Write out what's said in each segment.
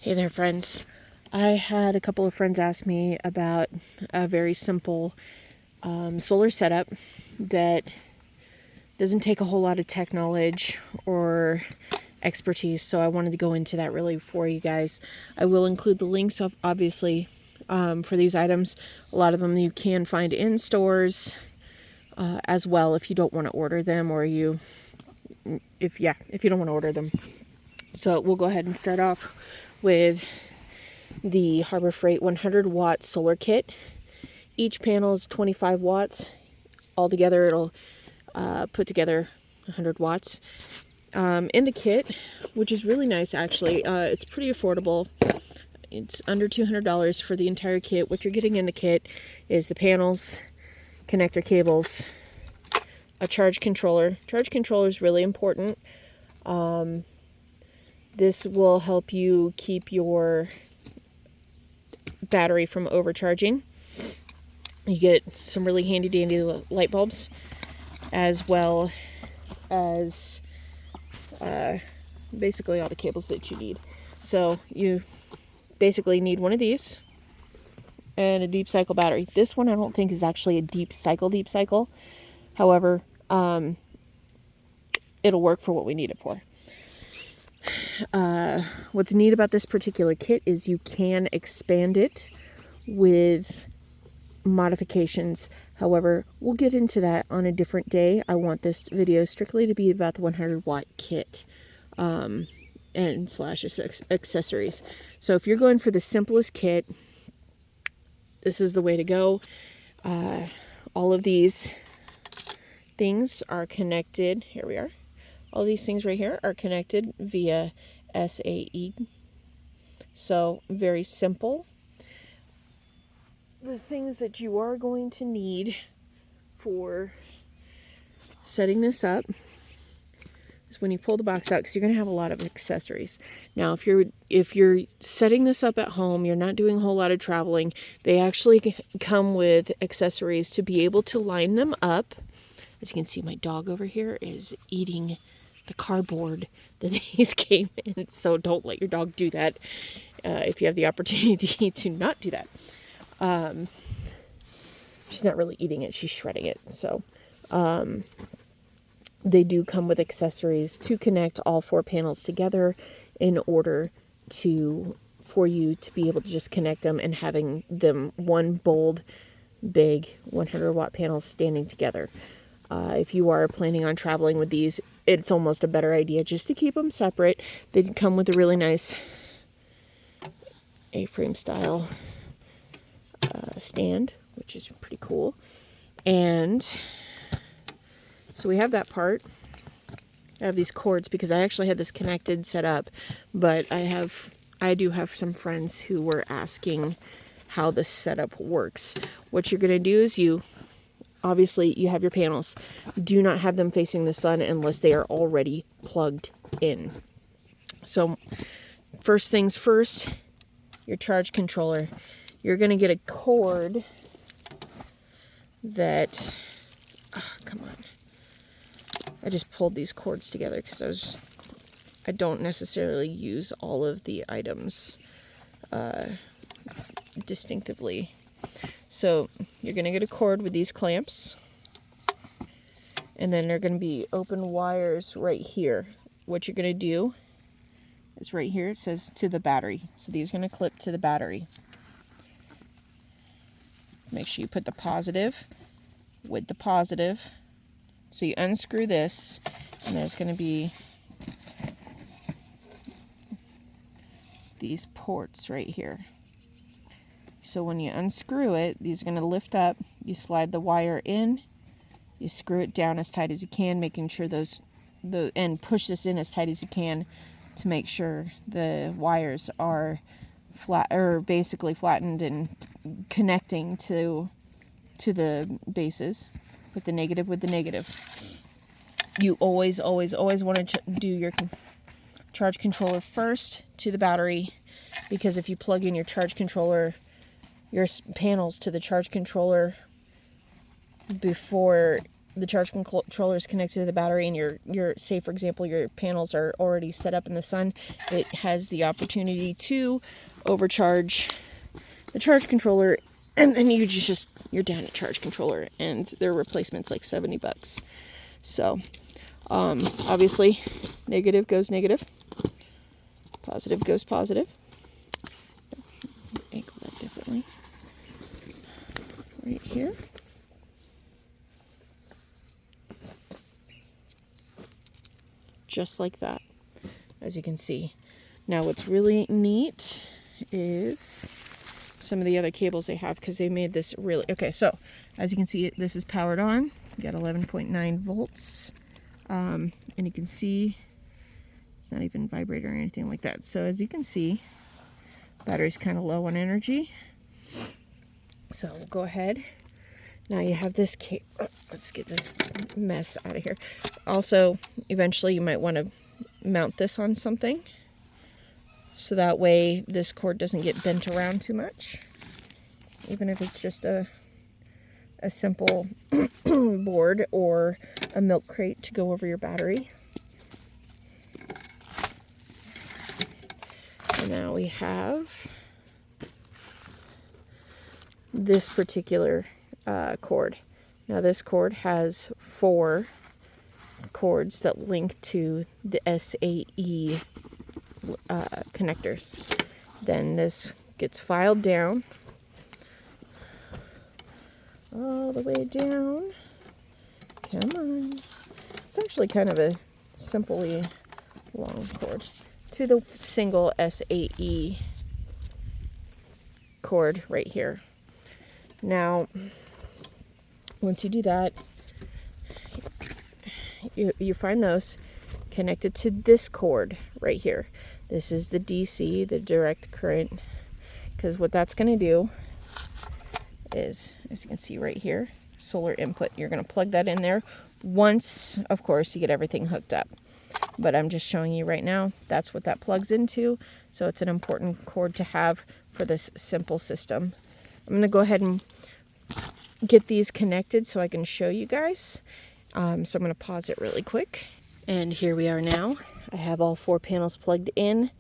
Hey there, friends. I had a couple of friends ask me about a very simple solar setup that doesn't take a whole lot of tech knowledge or expertise, so I wanted to go into that really for you guys. I will include the links, obviously, for these items. A lot of them you can find in stores as well if you don't want to order them, or if you don't want to order them. So we'll go ahead and start off with the Harbor Freight 100 watt solar kit. Each panel is 25 watts. Altogether it'll put together 100 watts. In the kit, which is really nice actually, it's pretty affordable. It's under $200 for the entire kit. What you're getting in the kit is the panels, connector cables, a charge controller. Charge controller is really important. This will help you keep your battery from overcharging. You get some really handy dandy light bulbs, as well as basically all the cables that you need. So you basically need one of these and a deep cycle battery. This one I don't think is actually a deep cycle. However, it'll work for what we need it for. What's neat about this particular kit is you can expand it with modifications. However, we'll get into that on a different day. I want this video strictly to be about the 100 watt kit and slash accessories. So if you're going for the simplest kit, this is the way to go. All of these things are connected. Here we are. All these things right here are connected via SAE. So very simple. The things that you are going to need for setting this up is when you pull the box out, because you're going to have a lot of accessories. Now, if you're setting this up at home, you're not doing a whole lot of traveling, they actually come with accessories to be able to line them up. As you can see, my dog over here is eating the cardboard that these came in, so don't let your dog do that if you have the opportunity to not do that. She's not really eating it, she's shredding it. So they do come with accessories to connect all four panels together in order for you to be able to just connect them and having them one bold, big 100 watt panels standing together. If you are planning on traveling with these, it's almost a better idea just to keep them separate. They come with a really nice A-frame style stand, which is pretty cool. And so we have that part. I have these cords because I actually had this connected set up, but I do have some friends who were asking how this setup works. What you're going to do is obviously, you have your panels. Do not have them facing the sun unless they are already plugged in. So, first things first, your charge controller. You're going to get a cord that... Oh, come on. I just pulled these cords together because I don't necessarily use all of the items distinctively. So you're going to get a cord with these clamps, and then there are going to be open wires right here. What you're going to do is right here it says to the battery. So these are going to clip to the battery. Make sure you put the positive with the positive. So you unscrew this, and there's going to be these ports right here. So when you unscrew it, these are going to lift up. You slide the wire in. You screw it down as tight as you can, making sure and push this in as tight as you can to make sure the wires are flat, or basically flattened and connecting to the bases with the negative. You always want to do your charge controller first to the battery, because if you plug in your charge controller, your panels to the charge controller before the charge controller is connected to the battery and your say for example your panels are already set up in the sun, it has the opportunity to overcharge the charge controller, and then you're down at charge controller, and their replacement's like $70. So obviously negative goes negative, positive goes positive. Angle that differently right here. Just like that, as you can see. Now what's really neat is some of the other cables they have, because they made this really, okay, so as you can see, this is powered on. You got 11.9 volts, and you can see it's not even vibrating or anything like that. So as you can see, battery's kind of low on energy. So we'll go ahead. Now you have this cable. Oh, let's get this mess out of here. Also, eventually you might want to mount this on something, so that way this cord doesn't get bent around too much. Even if it's just a simple board or a milk crate to go over your battery. And now we have this particular cord. Now this cord has 4 cords that link to the SAE connectors. Then this gets filed down all the way down. Come on. It's actually kind of a simply long cord to the single SAE cord right here. Now, once you do that, you find those connected to this cord right here. This is the DC, the direct current, because what that's going to do is, as you can see right here, solar input. You're going to plug that in there once, of course, you get everything hooked up. But I'm just showing you right now, that's what that plugs into. So it's an important cord to have for this simple system. I'm going to go ahead and get these connected so I can show you guys. So I'm going to pause it really quick. And here we are now. I have all 4 panels plugged in.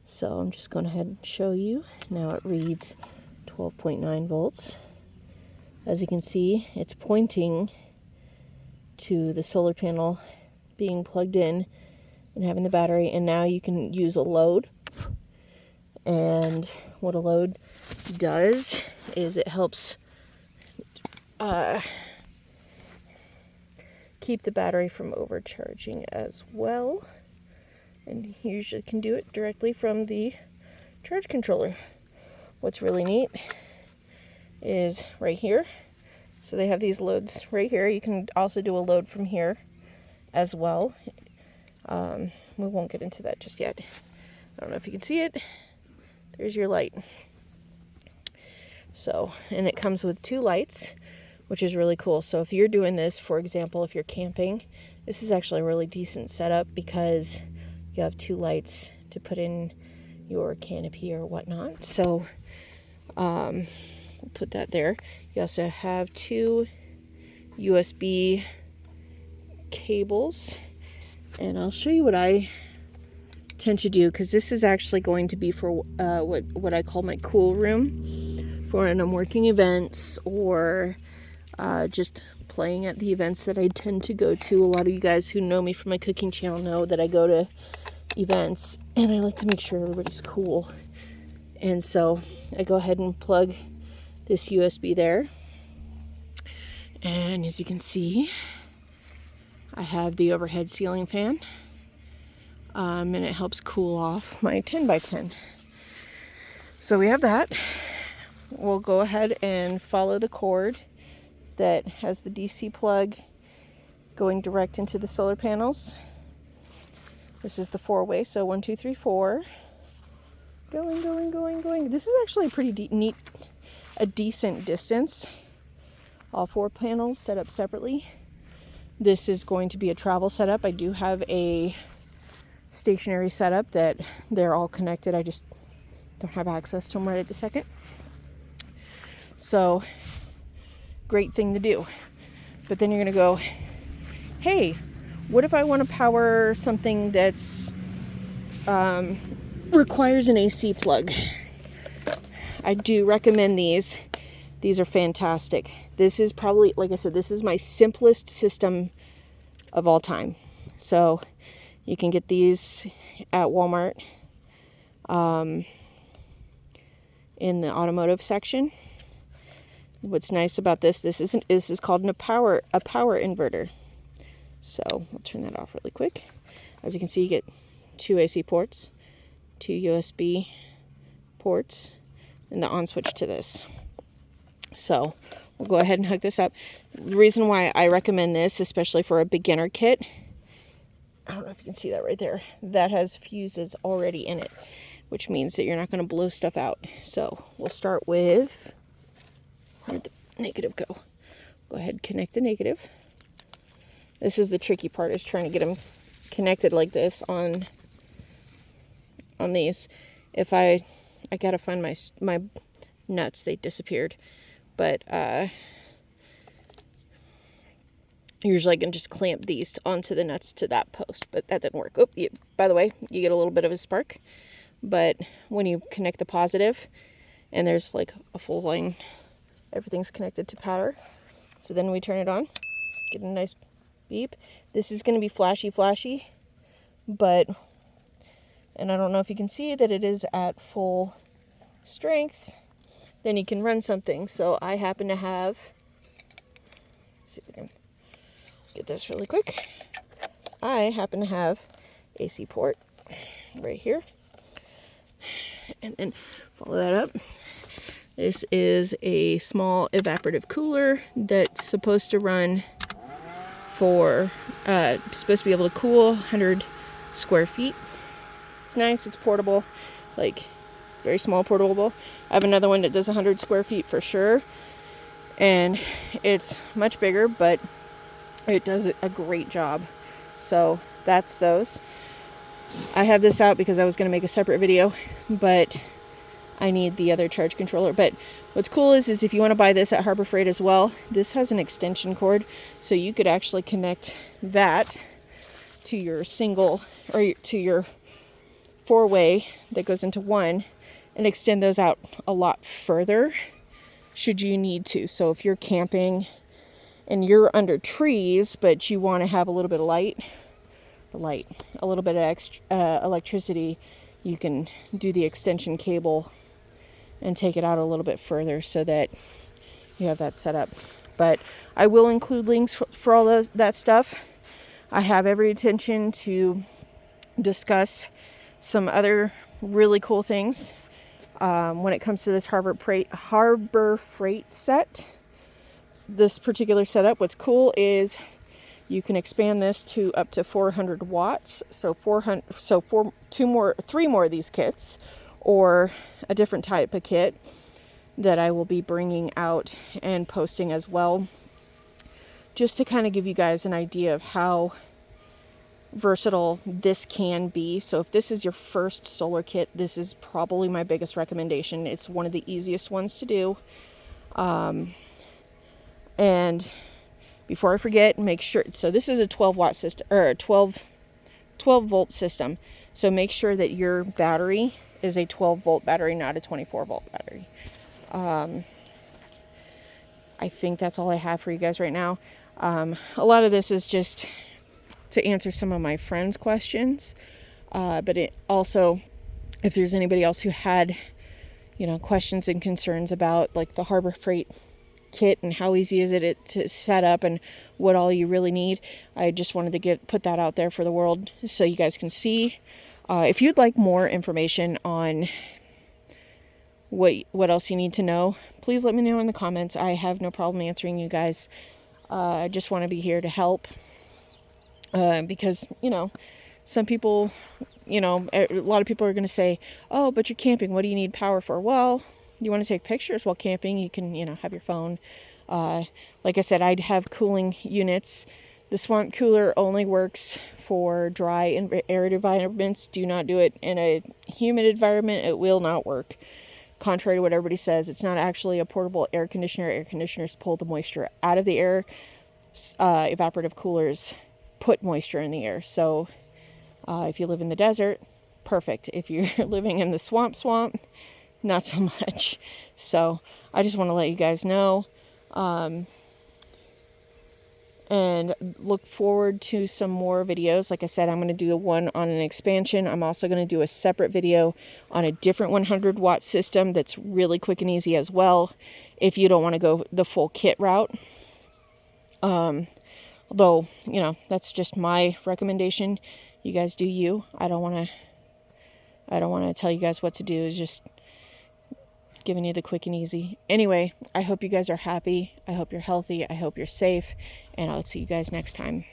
So I'm just going ahead and show you. Now it reads 12.9 volts. As you can see, it's pointing to the solar panel being plugged in and having the battery. And now you can use a load. And what a load does is it helps keep the battery from overcharging as well. And you usually can do it directly from the charge controller. What's really neat is right here. So they have these loads right here. You can also do a load from here as well. We won't get into that just yet. I don't know if you can see it. There's your light. So, and it comes with 2 lights, which is really cool. So if you're doing this, for example, if you're camping, this is actually a really decent setup because you have 2 lights to put in your canopy or whatnot. So we'll put that there. You also have 2 USB cables, and I'll show you what I tend to do, because this is actually going to be for what I call my cool room, for when I'm working events or just playing at the events that I tend to go to. A lot of you guys who know me from my cooking channel know that I go to events and I like to make sure everybody's cool. And so I go ahead and plug this USB there. And as you can see, I have the overhead ceiling fan. And it helps cool off my 10x10. So we have that. We'll go ahead and follow the cord that has the DC plug going direct into the solar panels. This is the 4-way, so 1, 2, 3, 4. Going, going, going, going. This is actually a pretty neat, a decent distance. All 4 panels set up separately. This is going to be a travel setup. I do have a stationary setup that they're all connected. I just don't have access to them right at the second. So, great thing to do But then you're going to go, hey, what if I want to power something that's requires an AC plug? I do recommend these. These are fantastic. This is probably, like I said, this is my simplest system of all time. So you can get these at Walmart in the automotive section. What's nice about this is called a power inverter. So I'll turn that off really quick. As you can see, you get 2 AC ports, 2 USB ports, and the on switch to this. So we'll go ahead and hook this up. The reason why I recommend this, especially for a beginner kit, I don't know if you can see that right there, that has fuses already in it, which means that you're not going to blow stuff out. So we'll start with, where'd the negative go? Go ahead and connect the negative. This is the tricky part, is trying to get them connected like this on these. If I gotta find my nuts, they disappeared. But usually I can just clamp these onto the nuts to that post, but that didn't work. Oh, by the way, you get a little bit of a spark. But when you connect the positive, and there's like a full line, everything's connected to power. So then we turn it on, get a nice beep. This is going to be flashy, but, and I don't know if you can see that it is at full strength. Then you can run something. So I happen to have, let's see if we can get this really quick. I happen to have AC port right here. And then follow that up. This is a small evaporative cooler that's supposed to run for, supposed to be able to cool 100 square feet. It's nice, it's portable, like very small portable. I have another one that does 100 square feet for sure, and it's much bigger, but it does a great job. So that's those. I have this out because I was going to make a separate video, but I need the other charge controller. But what's cool is if you want to buy this at Harbor Freight as well, this has an extension cord, so you could actually connect that to your single, or to your 4-way that goes into one, and extend those out a lot further should you need to. So if you're camping and you're under trees, but you want to have a little bit of a little bit of extra electricity, you can do the extension cable and take it out a little bit further so that you have that set up. But I will include links for all that stuff. I have every intention to discuss some other really cool things when it comes to this Harbor Freight set. This particular setup, what's cool is you can expand this to up to 400 watts. So 3 more of these kits, or a different type of kit that I will be bringing out and posting as well, just to kind of give you guys an idea of how versatile this can be. So if this is your first solar kit, this is probably my biggest recommendation. It's one of the easiest ones to do. And before I forget, make sure, so this is a 12 watt system, or a 12 volt system. So make sure that your battery is a 12 volt battery, not a 24 volt battery. I think that's all I have for you guys right now. A lot of this is just to answer some of my friends' questions. But it also, if there's anybody else who had, questions and concerns about like the Harbor Freight kit and how easy is it to set up and what all you really need, I just wanted to put that out there for the world so you guys can see. If you'd like more information on what else you need to know, please let me know in the comments. I have no problem answering you guys. I just want to be here to help, because some people, a lot of people are going to say, oh, but you're camping, what do you need power for? Well, you want to take pictures while camping, you can, have your phone. Like I said, I'd have cooling units. The swamp cooler only works for dry and arid environments. Do not do it in a humid environment. It will not work. Contrary to what everybody says, it's not actually a portable air conditioner. Air conditioners pull the moisture out of the air. evaporative coolers put moisture in the air. So if you live in the desert, perfect. If you're living in the swamp, not so much. So I just want to let you guys know. And look forward to some more videos. Like I said, I'm going to do one on an expansion. I'm also going to do a separate video on a different 100 watt system that's really quick and easy as well, if you don't want to go the full kit route. Although, you know, that's just my recommendation. You guys do you. I don't want to tell you guys what to do. It's just giving you the quick and easy. Anyway, I hope you guys are happy. I hope you're healthy. I hope you're safe. And I'll see you guys next time.